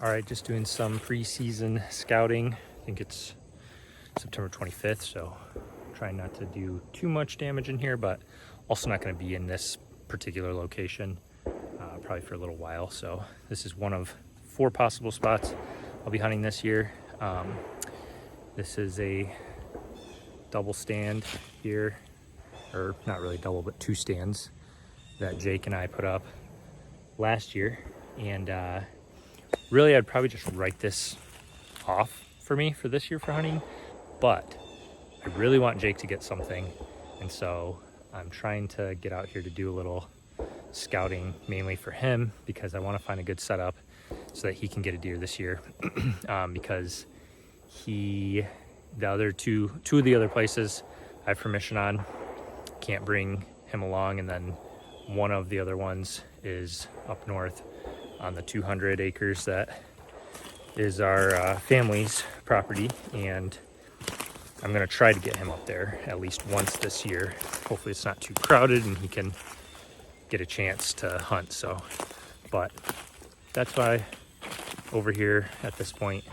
All right, just doing some preseason scouting. I think it's September 25th, so trying not to do too much damage in here, but also not going to be in this particular location probably for a little while. So this is one of 4 possible spots I'll be hunting this year. This is a double stand here, or not really double, but 2 stands that Jake and I put up last year. And really, I'd probably just write this off for me for this year for hunting, but I really want Jake to get something, and so I'm trying to get out here to do a little scouting, mainly for him, because I want to find a good setup so that he can get a deer this year. Because the other two of the other places I have permission on, can't bring him along, and then one of the other ones is up north on the 200 acres that is our family's property, and I'm gonna try to get him up there at least once this year. Hopefully it's not too crowded and he can get a chance to hunt. So, but that's why over here at this point.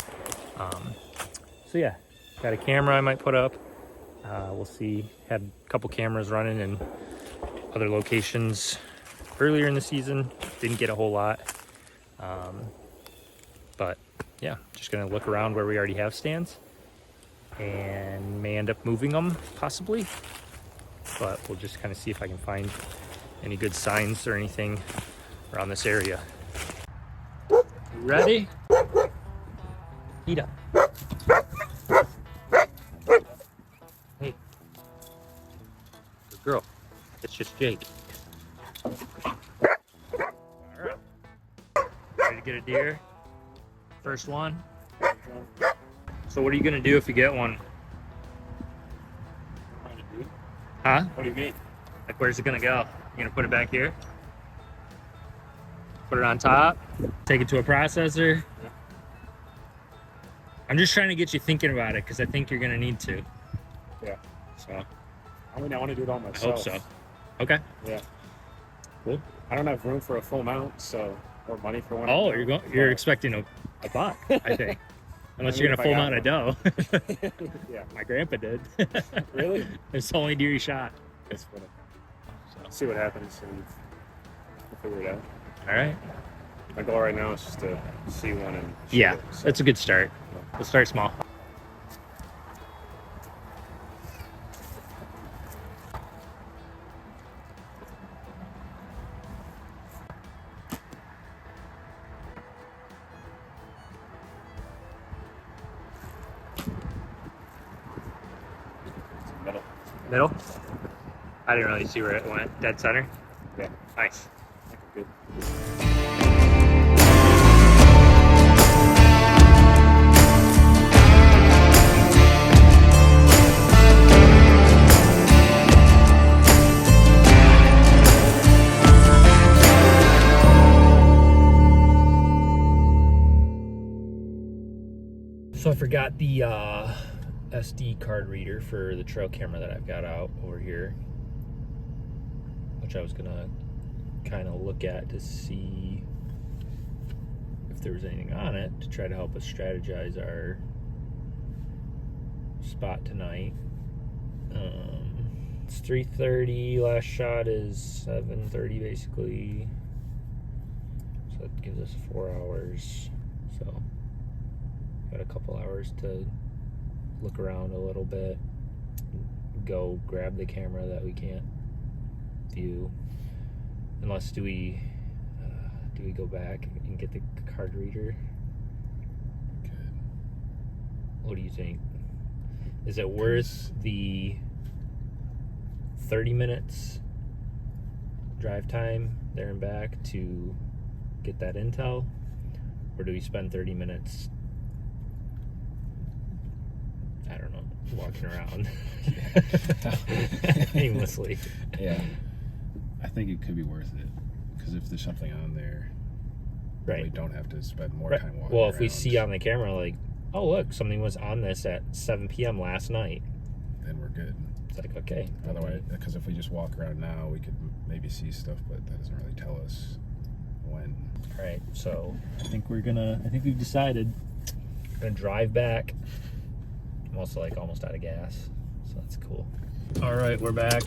So yeah, got a camera I might put up. We'll see. Had a couple cameras running in other locations earlier in the season. Didn't get a whole lot. But yeah, just gonna look around where we already have stands and may end up moving them possibly, but we'll just kind of see if I can find any good signs or anything around this area. You ready? Eat up. Hey, good girl. It's just Jake. All right, ready to get a deer? First one. So what are you gonna do if you get one? Huh? What do you mean? Like, where's it gonna go? You gonna put it back here? Put it on top? Take it to a processor? Yeah. I'm just trying to get you thinking about it because I think you're gonna need to. Yeah. So I mean, I want to do it all I myself. hope so. Okay. Yeah. Cool. I don't have room for a full mount, so, or money for one. Oh, you're expecting a buck, I think. Unless you're gonna full mount a doe. Yeah. My grandpa did. Really? It's the only deer he shot. It's funny. So, see what happens and we'll figure it out. All right. My goal right now is just to see one and shoot Yeah, it, so. that's a good start. We'll start small. Middle. Middle? I didn't really see where it went. Dead center? Yeah. Nice. Good. So I forgot the SD card reader for the trail camera that I've got out over here, which I was gonna kind of look at to see if there was anything on it to try to help us strategize our spot tonight. It's 3:30, last shot is 7:30 basically, so that gives us 4 hours. So got a couple hours to look around a little bit, go grab the camera that we can't view, unless do we go back and get the card reader? Good. What do you think? Is it worth the 30 minutes drive time there and back to get that intel, or do we spend 30 minutes, I don't know, walking around aimlessly? Yeah, I think it could be worth it, because if there's something on there, Right. we don't have to spend more Right. time walking Well, if we around. see on the camera, like, oh look, something was on this at 7 p.m. last night, then we're good. it's like, okay. Otherwise, because if we just walk around now, we could maybe see stuff, but that doesn't really tell us when. All right, so I think we've decided we're gonna drive back. I'm also like almost out of gas, so that's cool. All right, we're back.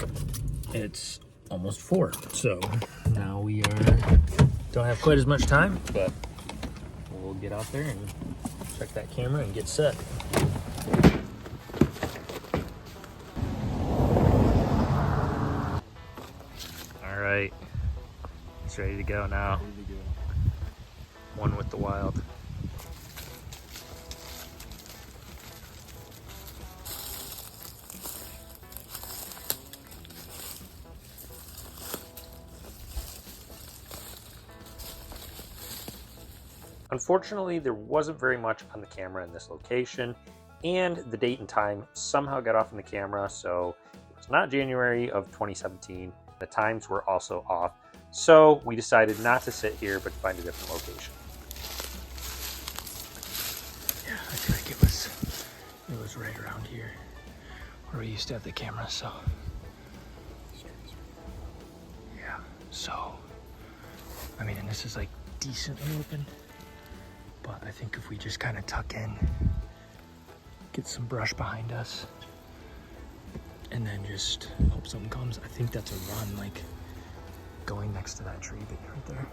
It's almost 4, so now we don't have quite as much time, but we'll get out there and check that camera and get set. All right, it's ready to go now. Ready to go. One with the wild. Unfortunately, there wasn't very much on the camera in this location, and the date and time somehow got off in the camera, so it was not January of 2017. The times were also off, so we decided not to sit here, but to find a different location. Yeah, I feel like it was right around here where we used to have the camera, so. Yeah, so, I mean, and this is like decently open. But I think if we just kind of tuck in, get some brush behind us, and then just hope something comes. I think that's a run, like going next to that tree right there.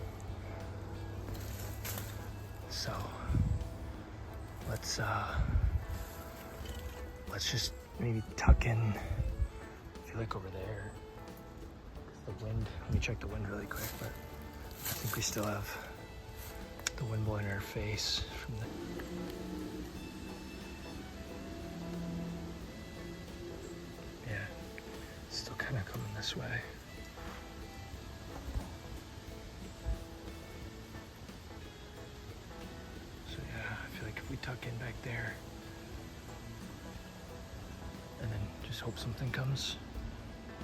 So let's just maybe tuck in. I feel like over there, the wind. Let me check the wind really quick, but I think we still have the wind blowing in our face from the... Yeah, it's still kind of coming this way. So yeah, I feel like if we tuck in back there and then just hope something comes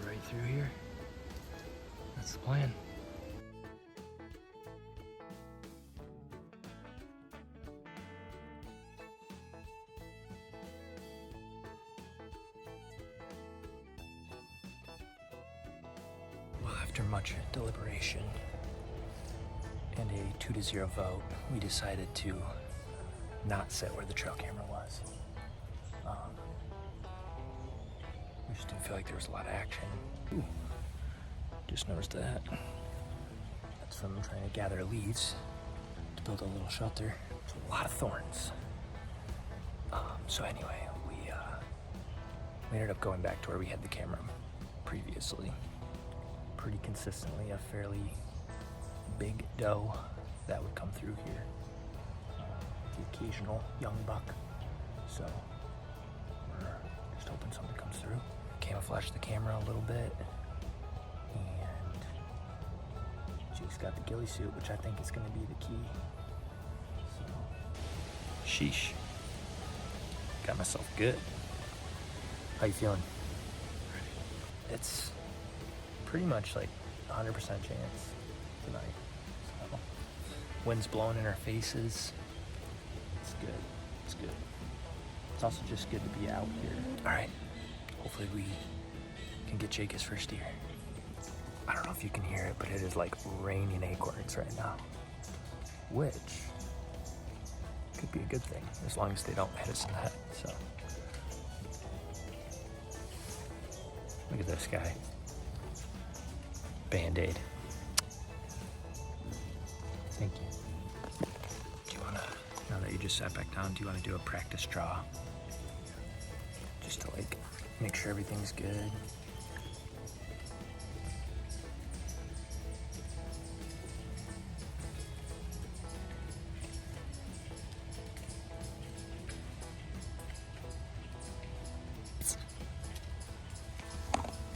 right through here, that's the plan. After much deliberation and a 2-0 vote, we decided to not sit where the trail camera was. We just didn't feel like there was a lot of action. Ooh, just noticed that. That's from trying to gather leaves to build a little shelter. There's a lot of thorns. So anyway, we ended up going back to where we had the camera previously. Pretty consistently a fairly big doe that would come through here. The occasional young buck. So we're just hoping something comes through. Camouflage the camera a little bit. And she's got the ghillie suit, which I think is going to be the key. So, sheesh. Got myself good. How you feeling? It's pretty much like 100% chance tonight. So, wind's blowing in our faces. It's good. It's good. It's also just good to be out here. All right. Hopefully we can get Jake his first deer. I don't know if you can hear it, but it is like raining acorns right now, which could be a good thing as long as they don't hit us in the head. So look at this guy. Band-Aid. Thank you. Do you wanna, now that you just sat back down, do you wanna do a practice draw? Just to like, make sure everything's good.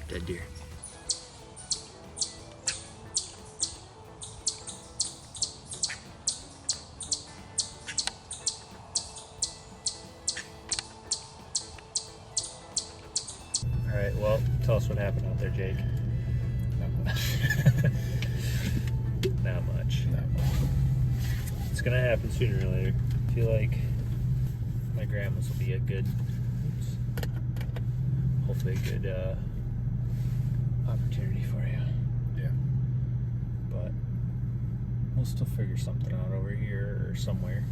Dead deer. All right, well, tell us what happened out there, Jake. Not much. Not much. Not much. It's gonna happen sooner or later. I feel like my grandma's will be a good, hopefully a good opportunity for you. Yeah. But we'll still figure something out over here or somewhere.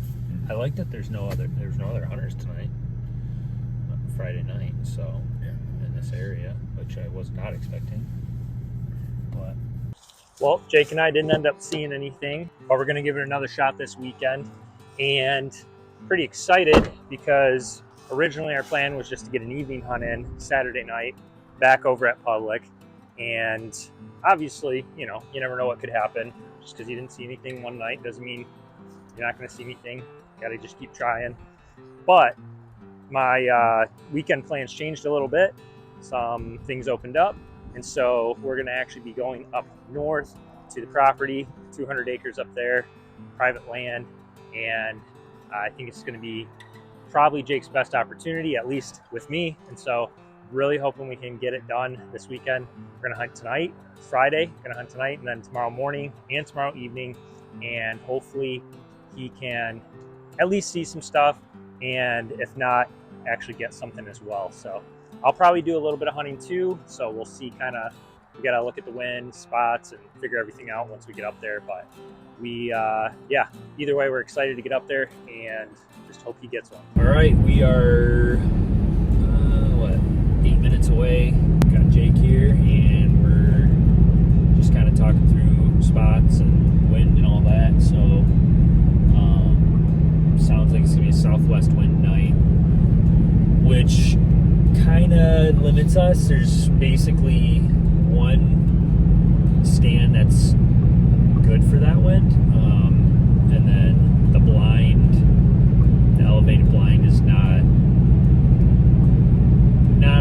I like that there's no other hunters tonight on Friday night, so in this area, which I was not expecting. But well, Jake and I didn't end up seeing anything, but we're gonna give it another shot this weekend, and pretty excited because originally our plan was just to get an evening hunt in Saturday night back over at Public, and obviously, you know, you never know what could happen. Just because you didn't see anything one night doesn't mean you're not going to see anything. You got to just keep trying. But my weekend plans changed a little bit. Some things opened up, and so we're going to actually be going up north to the property, 200 acres up there, private land, and I think it's going to be probably Jake's best opportunity, at least with me. And so really hoping we can get it done this weekend. We're gonna hunt tonight, Friday, gonna hunt tonight, and then tomorrow morning and tomorrow evening, and hopefully he can at least see some stuff, and if not, actually get something as well. So I'll probably do a little bit of hunting too, so we'll see. Kind of, we gotta look at the wind spots and figure everything out once we get up there. But we yeah, either way, we're excited to get up there and just hope he gets one. All right, we are what, 8 minutes away. Got Jake here, and we're just kind of talking through spots and wind and all that. So sounds like it's gonna be a southwest wind night, which kind of limits us. There's basically one stand that's good for that wind, and then the elevated blind is not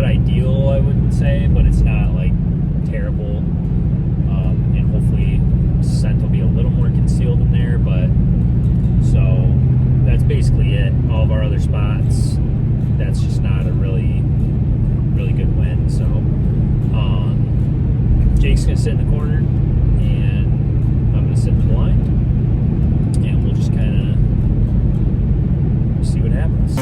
ideal, I wouldn't say, but it's not like terrible, and hopefully scent will be a little more concealed in there. But so that's basically it. All of our other spots, that's just not a really good wind. So Jake's gonna sit in the corner, and I'm gonna sit in the blind, and we'll just kind of see what happens.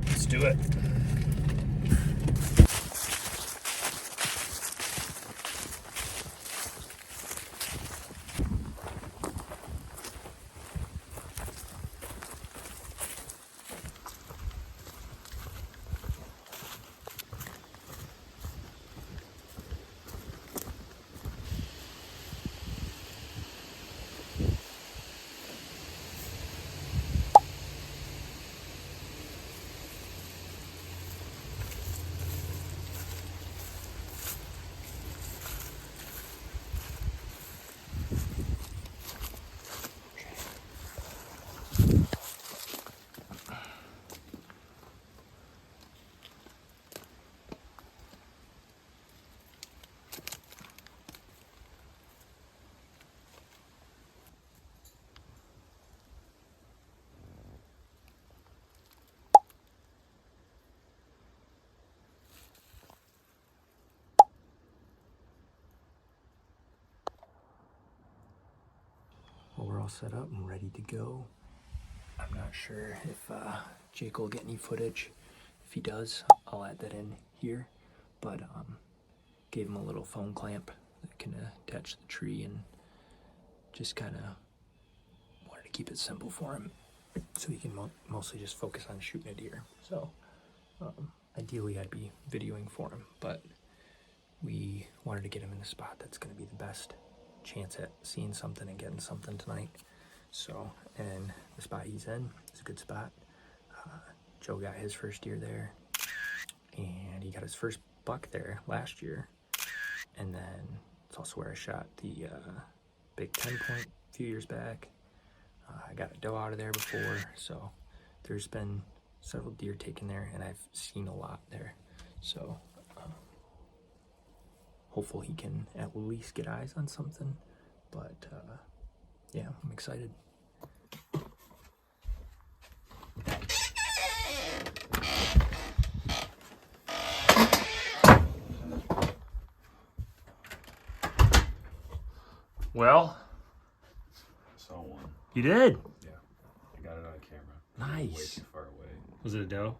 Let's do it. Well, we're all set up and ready to go. I'm not sure if Jake will get any footage. If he does, I'll add that in here. But gave him a little foam clamp that can attach to the tree, and just kind of wanted to keep it simple for him so he can mostly just focus on shooting a deer. So ideally I'd be videoing for him, but we wanted to get him in the spot that's going to be the best chance at seeing something and getting something tonight. So, and the spot he's in is a good spot. Joe got his first deer there, and he got his first buck there last year. And then it's also where I shot the big 10 point a few years back. I got a doe out of there before, so there's been several deer taken there, and I've seen a lot there. So hopefully he can at least get eyes on something. But yeah, I'm excited. Well, I saw one. you did. Yeah, I got it on camera. Nice. Way too far away. Was it a doe?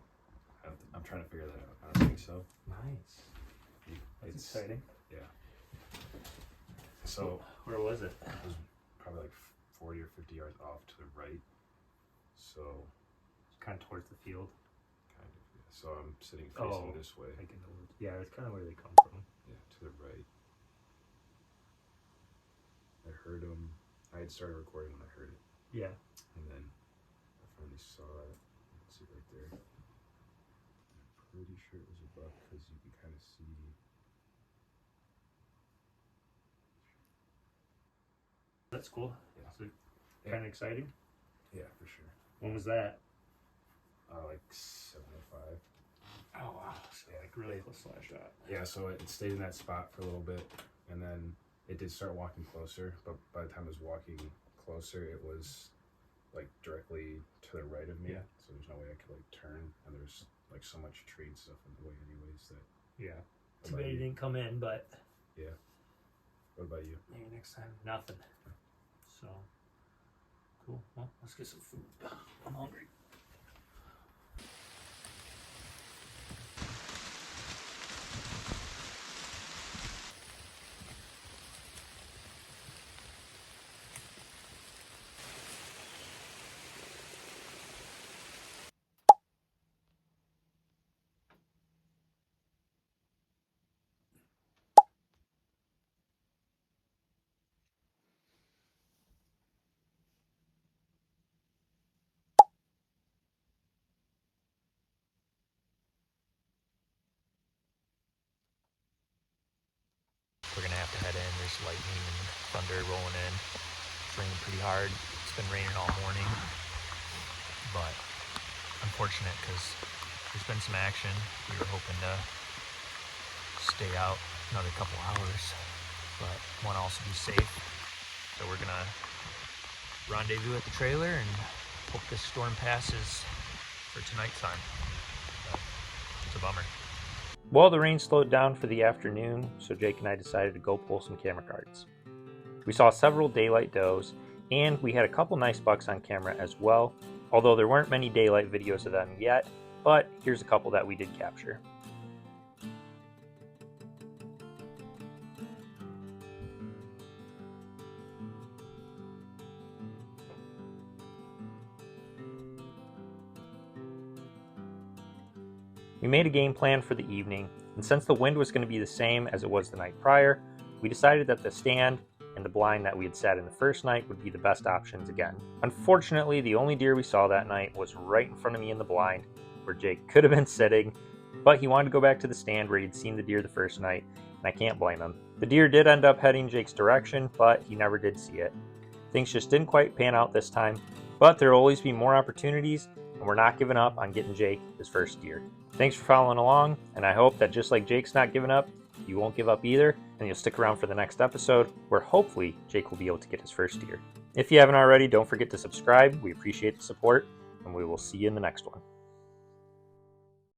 I'm trying to figure that out. I don't think so. Nice. That's It's exciting. Yeah. So Where was it? it was probably like 40 or 50 yards off to the right. So Kind of towards the field. kind of. Yeah. So I'm sitting facing this way. Like in the woods. Yeah, that's kind of where they come from. Yeah, to the right. I heard him. I had started recording when I heard it, Yeah. and then I finally saw it. Let's see right there. I'm pretty sure it was a buck because you can kind of see. That's cool. Yeah. So kind of exciting. Yeah, for sure. When was that? Like 7:05. Oh wow. So like really close to that shot. Yeah, so it stayed in that spot for a little bit, and then it did start walking closer. But by the time it was walking closer, it was like directly to the right of me. Yeah. So there's no way I could like turn, and there's like so much tree and stuff in the way, anyways. That. Yeah. What Too about bad you you? didn't come in, but Yeah. What about you? maybe next time. Nothing. So cool. Well, let's get some food. I'm hungry. We're gonna have to head in. There's lightning and thunder rolling in. It's raining pretty hard. It's been raining all morning, but unfortunate because there's been some action. We were hoping to stay out another couple hours, but want to also be safe. So we're gonna rendezvous at the trailer and hope this storm passes for tonight's time. But it's a bummer. Well, the rain slowed down for the afternoon, so Jake and I decided to go pull some camera cards. We saw several daylight does, and we had a couple nice bucks on camera as well, although there weren't many daylight videos of them yet, but here's a couple that we did capture. We made a game plan for the evening, and since the wind was going to be the same as it was the night prior, we decided that the stand and the blind that we had sat in the first night would be the best options again. Unfortunately, the only deer we saw that night was right in front of me in the blind, where Jake could have been sitting, but he wanted to go back to the stand where he'd seen the deer the first night, and I can't blame him. The deer did end up heading Jake's direction, but he never did see it. Things just didn't quite pan out this time, but there will always be more opportunities, and we're not giving up on getting Jake his first deer. Thanks for following along, and I hope that just like Jake's not giving up, you won't give up either, and you'll stick around for the next episode, where hopefully Jake will be able to get his first deer. If you haven't already, don't forget to subscribe. We appreciate the support, and we will see you in the next one.